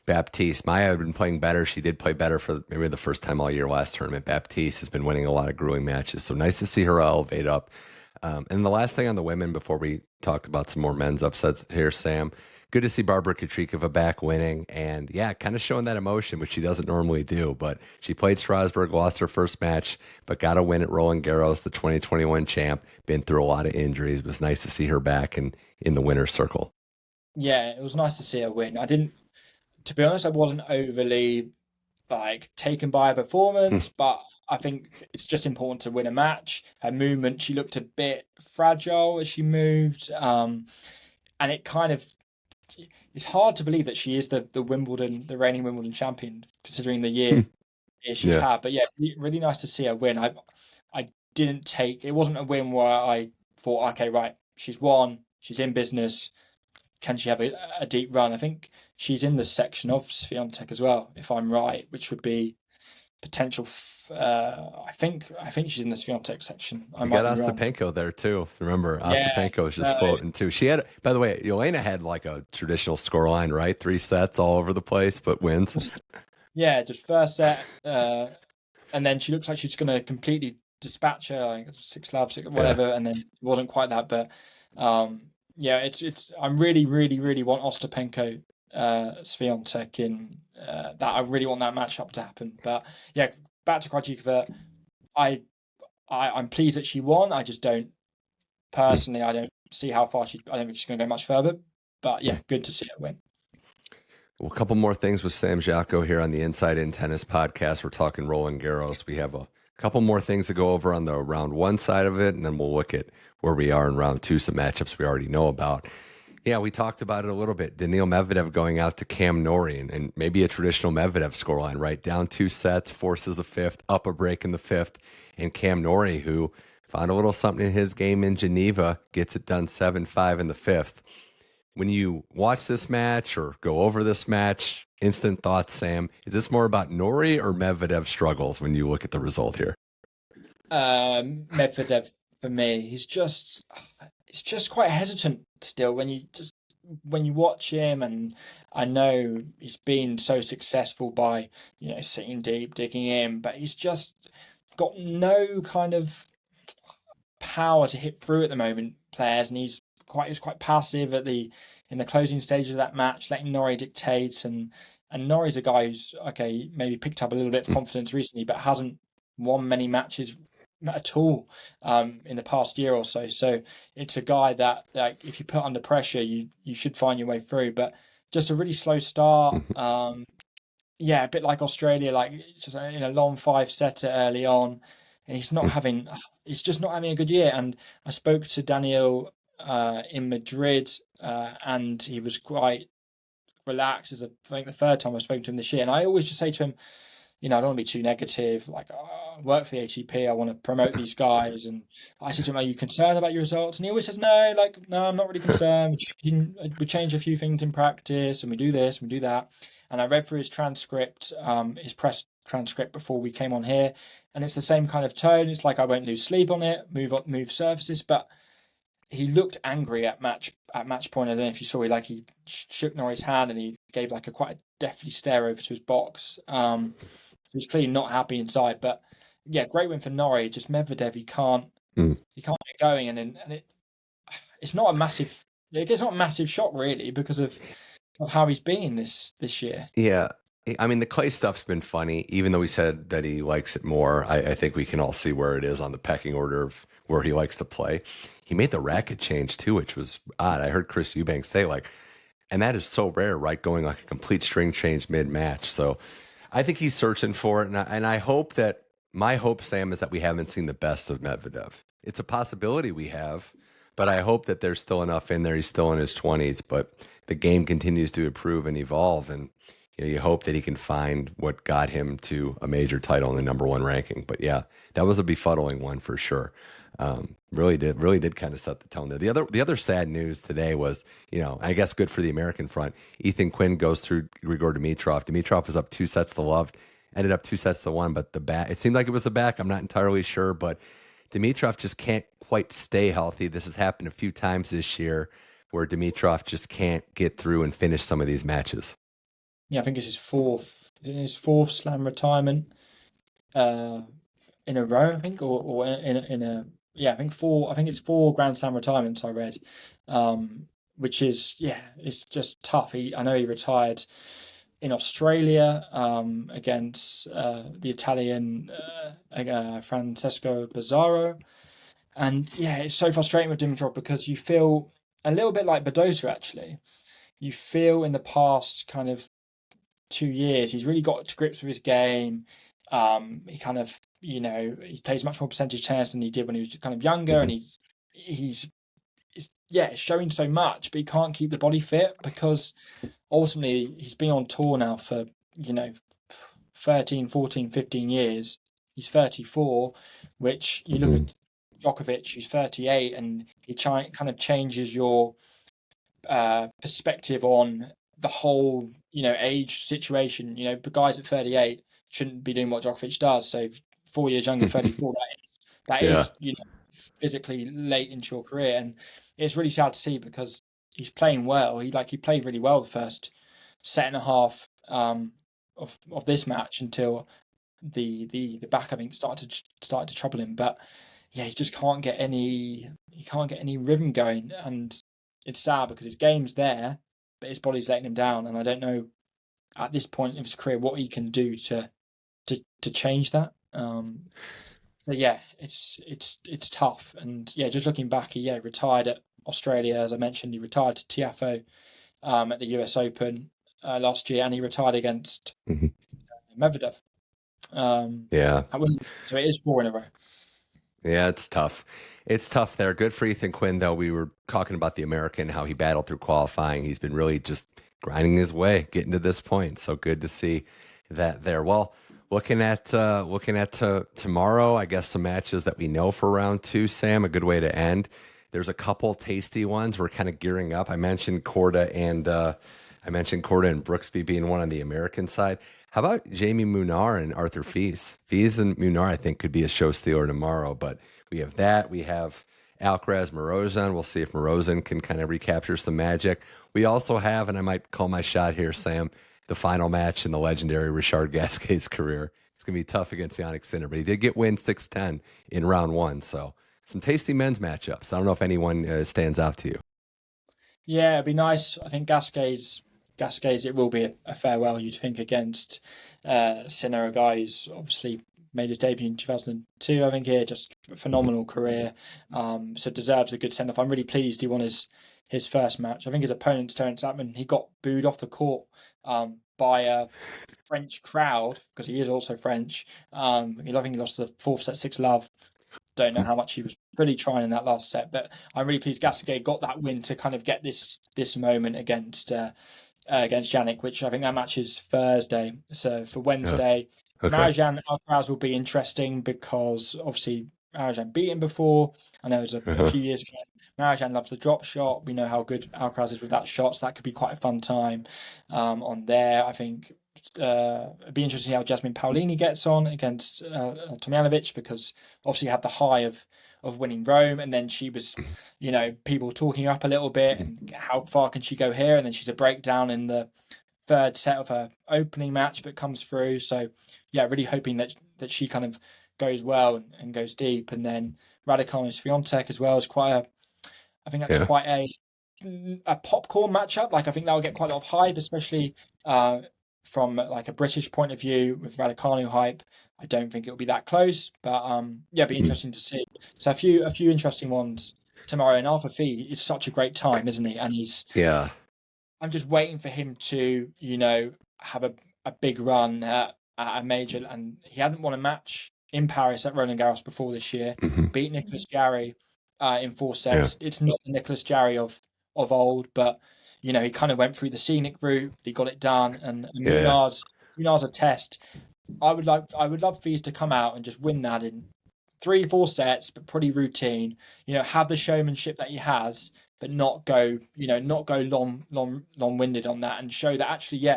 [SPEAKER 1] Baptiste, Maya had been playing better. She did play better for maybe the first time all year last tournament. Baptiste has been winning a lot of grueling matches, so nice to see her elevate up. And the last thing on the women before we talk about some more men's upsets here, Sam. Good to see Barbora Krejcikova back winning, and kind of showing that emotion, which she doesn't normally do. But she played Strasbourg, lost her first match, but got a win at Roland Garros, the 2021 champ. Been through a lot of injuries. It was nice to see her back and in the winner's circle.
[SPEAKER 2] Yeah, it was nice to see her win. To be honest, I wasn't overly taken by her performance, but I think it's just important to win a match. Her movement, she looked a bit fragile as she moved, and it kind of. It's hard to believe that she is the reigning Wimbledon champion, considering the year she's had. But really nice to see her win. I didn't take. It wasn't a win where I thought, okay, right, she's won, she's in business. Can she have a deep run? I think she's in the section of Swiatek as well, if I'm right, which would be potential. I think she's in the Swiatek section.
[SPEAKER 1] You got Ostapenko there too. Remember, Ostapenko is just floating too. She had, by the way, Jelena had like a traditional scoreline, right? 3 sets all over the place, but wins.
[SPEAKER 2] Yeah, just first set, and then she looks like she's going to completely dispatch her, like 6-love, 6 whatever, and then it wasn't quite that. But it's. I really, really, really want Ostapenko, Swiatek in. That I really want that matchup to happen. But back to Krejcikova. I'm pleased that she won. I just don't personally. I don't see how far I don't think she's going to go much further. But good to see her win.
[SPEAKER 1] Well, a couple more things with Sam Jacot here on the Inside In Tennis podcast. We're talking Roland Garros. We have a couple more things to go over on the round 1 side of it, and then we'll look at where we are in round 2, some matchups we already know about. Yeah, we talked about it a little bit. Daniil Medvedev going out to Cam Norrie, and maybe a traditional Medvedev scoreline, right? Down 2 sets, forces a 5th, up a break in the 5th. And Cam Norrie, who found a little something in his game in Geneva, gets it done 7-5 in the 5th. When you watch this match or go over this match, instant thoughts, Sam, is this more about Norrie or Medvedev struggles when you look at the result here?
[SPEAKER 2] Medvedev, for me, it's just quite hesitant still when you watch him, and I know he's been so successful by sitting deep, digging in, but he's just got no kind of power to hit through at the moment, players, and he's quite passive in the closing stages of that match, letting Norrie dictate, and Norrie's a guy who's maybe picked up a little bit of confidence recently, but hasn't won many matches at all in the past year or so. So it's a guy that, like, if you put under pressure, you should find your way through. But just a really slow start. A bit like Australia, like it's just in a long 5-setter early on, and he's just not having a good year. And I spoke to Daniil in Madrid, and he was quite relaxed. As I think the third time I've spoken to him this year, and I always just say to him, I don't want to be too negative. Like, I work for the ATP, I want to promote these guys. And I said to him, "Are you concerned about your results?" And he always says, "No, no, I'm not really concerned. We change a few things in practice, and we do this, and we do that." And I read through his transcript, his press transcript before we came on here, and it's the same kind of tone. It's like, I won't lose sleep on it, move surfaces, but he looked angry at match point. I don't know if you saw, he shook Norrie's hand and he gave like a quite a deathly stare over to his box. He's clearly not happy inside, but yeah, great win for Norrie. Just Medvedev, he can't get going, and it's not a massive. It's not a massive shock really because of how he's been this year.
[SPEAKER 1] Yeah. I mean, the clay stuff's been funny, even though he said that he likes it more. I think we can all see where it is on the pecking order of where he likes to play. He made the racket change too, which was odd. I heard Chris Eubanks say and that is so rare, right? Going like a complete string change mid-match. So I think he's searching for it. And I hope that, my hope, Sam, is that we haven't seen the best of Medvedev. It's a possibility we have, but I hope that there's still enough in there. He's still in his 20s, but the game continues to improve and evolve. And you hope that he can find what got him to a major title in the number one ranking. But yeah, that was a befuddling one for sure. Really did kind of set the tone there. The other sad news today was, I guess good for the American front. Ethan Quinn goes through Grigor Dimitrov. Dimitrov was up 2-0, ended up 2-1, but the back, it seemed like it was the back. I'm not entirely sure, but Dimitrov just can't quite stay healthy. This has happened a few times this year where Dimitrov just can't get through and finish some of these matches.
[SPEAKER 2] Yeah, I think it's his fourth. Is it his fourth slam retirement in a row? I think, or in a yeah, I think four. I think it's 4 Grand Slam retirements I read, which is it's just tough. I know he retired in Australia against the Italian Francesco Bazzaro, and it's so frustrating with Dimitrov because you feel a little bit like Badosa actually. You feel in the past kind of 2 years he's really got to grips with his game. He kind of he plays much more percentage tennis than he did when he was kind of younger, and he's showing so much, but he can't keep the body fit because ultimately he's been on tour now for 13, 14, 15 years. He's 34, which you look at Djokovic, who's 38, and he kind of changes your perspective on the whole age situation. Guys at 38 shouldn't be doing what Djokovic does. So 4 years younger, 34, that is physically late into your career, and it's really sad to see because he's playing well. He played really well the first set and a half of this match until the back, I think, started to trouble him. But he just can't get any rhythm going, and it's sad because his game's there, but his body's letting him down, and I don't know at this point of his career what he can do to change that. So it's tough, and just looking back, he retired at Australia, as I mentioned. He retired to Tiafoe at the US Open last year, and he retired against Medvedev. So it is 4 in a row.
[SPEAKER 1] Yeah, it's tough. It's tough there. Good for Ethan Quinn, though. We were talking about the American, how he battled through qualifying. He's been really just grinding his way, getting to this point. So good to see that there. Well, looking at tomorrow, I guess some matches that we know for round 2, Sam, a good way to end. There's a couple tasty ones. We're kind of gearing up. I mentioned Korda and Brooksby being one on the American side. How about Jamie Munar and Arthur Fils? Fils and Munar, I think, could be a show stealer tomorrow. But we have that. We have Alcaraz, Morozan. We'll see if Morozan can kind of recapture some magic. We also have, and I might call my shot here, Sam, the final match in the legendary Richard Gasquet's career. It's going to be tough against Jannik Sinner, but he did get win 6-10 in round 1. So some tasty men's matchups. I don't know if anyone stands out to you.
[SPEAKER 2] Yeah, it'd be nice. I think Gasquet's, it will be a farewell, you'd think, against Sinner, a guy who's obviously made his debut in 2002, I think, here. Just a phenomenal career. So deserves a good send-off. I'm really pleased he won his first match. I think his opponent's Terence Atman, he got booed off the court by a French crowd, because he is also French. I think he lost the 4th set 6-love don't know how much he was really trying in that last set, but I'm really pleased Gasquet got that win to kind of get this moment against Jannik, which I think that match is Thursday. So for Wednesday,
[SPEAKER 1] Okay.
[SPEAKER 2] Marijan Alcaraz will be interesting because obviously Marijan beat him before. I know it was a few years ago. Marijan loves the drop shot. We know how good Alcaraz is with that shot, so that could be quite a fun time on there. I think it'd be interesting to see how Jasmine Paolini gets on against Tomljanovic, because obviously you have the high of winning Rome, and then she was, people talking her up a little bit, and how far can she go here? And then she's a breakdown in the third set of her opening match, but comes through. So yeah, really hoping that she kind of goes well and goes deep. And then Raducanu's Swiatek as well is quite quite a popcorn matchup. Like, I think that will get quite a lot of hype, especially from like a British point of view with Raducanu hype. I don't think it'll be that close, but it'll be interesting to see. So a few interesting ones tomorrow. And Arthur Fee is such a great time, isn't he? And I'm just waiting for him to, have a big run at a major. And he hadn't won a match in Paris at Roland Garros before this year. Beat Nicolas Jarry in 4 sets. It's not the Nicolas Jarry of old, but he kind of went through the scenic route. He got it done, and Munar's a test. I would love Fees to come out and just win that in 3-4 sets, but pretty routine. Have the showmanship that he has, but not go long-winded on that, and show that actually,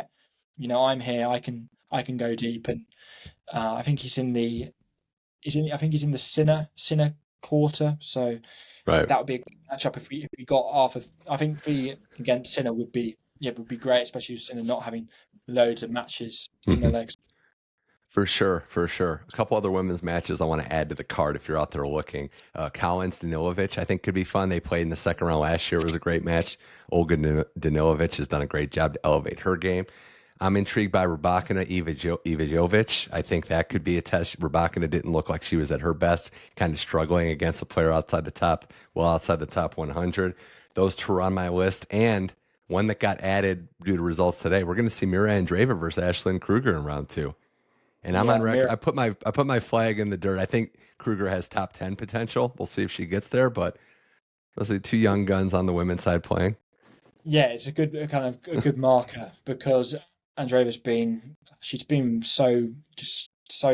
[SPEAKER 2] I'm here. I can go deep, and I think he's in the Sinner quarter, so that would be a good matchup if we got Arthur. I think Fee against Sinner would be great, especially with Sinner not having loads of matches in the legs.
[SPEAKER 1] For sure. A couple other women's matches I want to add to the card if you're out there looking. Collins Danilovic, I think, could be fun. They played in the second round last year. It was a great match. Olga Danilovic has done a great job to elevate her game. I'm intrigued by Rybakina Ivajovic. I think that could be a test. Rybakina didn't look like she was at her best, kind of struggling against a player outside the top 100. Those two are on my list. And one that got added due to results today, we're going to see Mira Andreeva versus Ashlyn Kruger in round 2. And I'm on record. I put my flag in the dirt. I think Kruger has top 10 potential. We'll see if she gets there, but those are 2 young guns on the women's side playing. Yeah,
[SPEAKER 2] it's a good marker, because Andreeva's been so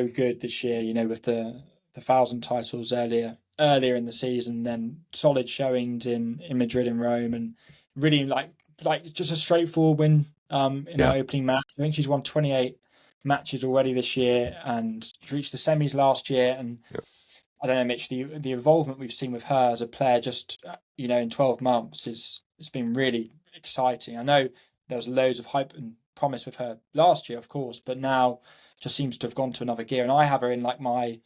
[SPEAKER 2] good this year, with the 1,000 titles earlier in the season, then solid showings in Madrid and Rome, and really like just a straightforward win in her opening match. I think she's won 28 matches already this year, and she reached the semis last year. And I don't know, Mitch, the involvement we've seen with her as a player just in 12 months it's been really exciting. I know there was loads of hype and promise with her last year, of course, but now just seems to have gone to another gear. And I have her in I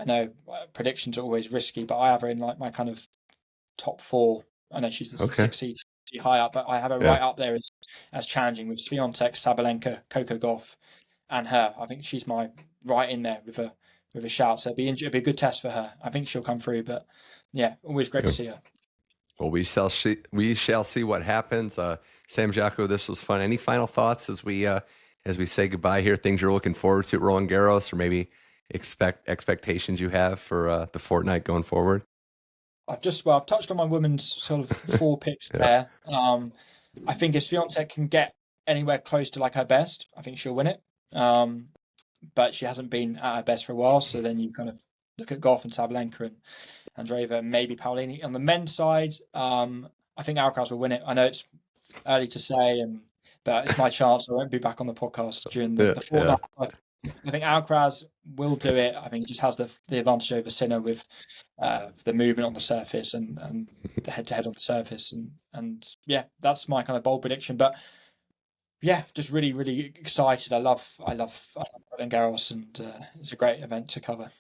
[SPEAKER 2] know predictions are always risky, but I have her in my kind of top 4. I know she's the 6th seed high up, but I have her right up there as challenging with Swiatek, Sabalenka, Coco Gauff, and her. I think she's right in there with a shout. So it'd be a good test for her. I think she'll come through, but always great to see her.
[SPEAKER 1] Well, we shall see what happens. Sam, Jacot, this was fun. Any final thoughts as we say goodbye here? Things you're looking forward to at Roland Garros, or maybe expectations you have for the fortnight going forward?
[SPEAKER 2] I've touched on my women's sort of 4 picks there. I think if Swiatek can get anywhere close to her best, I think she'll win it. But she hasn't been at her best for a while, so then you kind of look at Gauff and Sabalenka and Andreeva and maybe Paolini. On the men's side, I think Alcaraz will win it. I know it's early to say, but it's my chance. I won't be back on the podcast during the fortnight. I think Alcaraz will do it. I think he just has the advantage over Sinner with the movement on the surface and the head-to-head on the surface. And that's my kind of bold prediction. But just really, really excited. I love Roland Garros, and it's a great event to cover.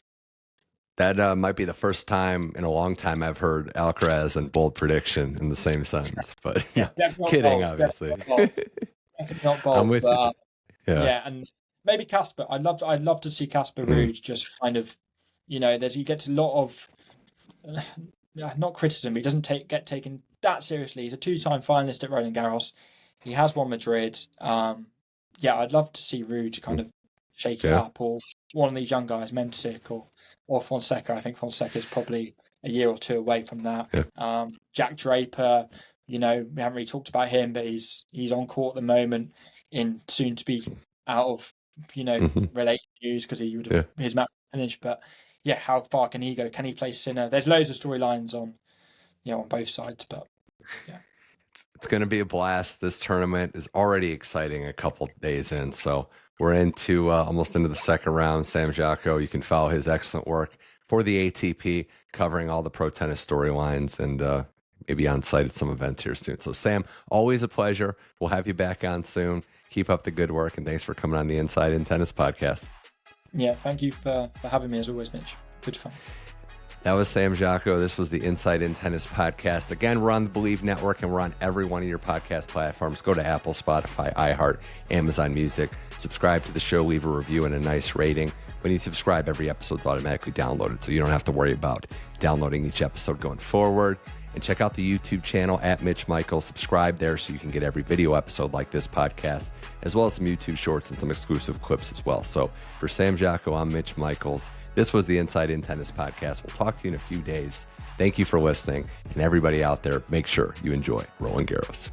[SPEAKER 1] That might be the first time in a long time I've heard Alcaraz and bold prediction in the same sentence. But kidding, bold, obviously.
[SPEAKER 2] Definitely not bold.
[SPEAKER 1] I'm with you.
[SPEAKER 2] And maybe Casper. I'd love to see Casper Ruud just kind of, he gets a lot of not criticism. He doesn't get taken that seriously. He's a 2-time finalist at Roland Garros. He has won Madrid. I'd love to see Ruud kind of shake it up, or one of these young guys, Mensik or or Fonseca. I think Fonseca is probably a year or two away from that.
[SPEAKER 1] Yeah.
[SPEAKER 2] Jack Draper, we haven't really talked about him, but he's on court at the moment in soon to be out of related news because he would have his match finished. But yeah, how far can he go? Can he play Sinner? There's loads of storylines on both sides, but yeah.
[SPEAKER 1] It's going to be a blast. This tournament is already exciting a couple days in. So we're into almost into the second round. Sam Jacot, you can follow his excellent work for the ATP, covering all the pro tennis storylines and maybe on site at some events here soon. So Sam, always a pleasure. We'll have you back on soon. Keep up the good work, and thanks for coming on the Inside in Tennis podcast.
[SPEAKER 2] Yeah, thank you for having me as always, Mitch. Good fun.
[SPEAKER 1] That was Sam Jacot. This was the Inside in Tennis podcast. Again, we're on the Believe Network, and we're on every one of your podcast platforms. Go to Apple, Spotify, iHeart, Amazon Music. Subscribe to the show, leave a review and a nice rating. When you subscribe, every episode's automatically downloaded, so you don't have to worry about downloading each episode going forward. And check out the YouTube channel at Mitch Michael. Subscribe there so you can get every video episode like this podcast, as well as some YouTube shorts and some exclusive clips as well. So for Sam Jacot, I'm Mitch Michaels. This was the Inside in Tennis podcast. We'll talk to you in a few days. Thank you for listening. And everybody out there, make sure you enjoy Roland Garros.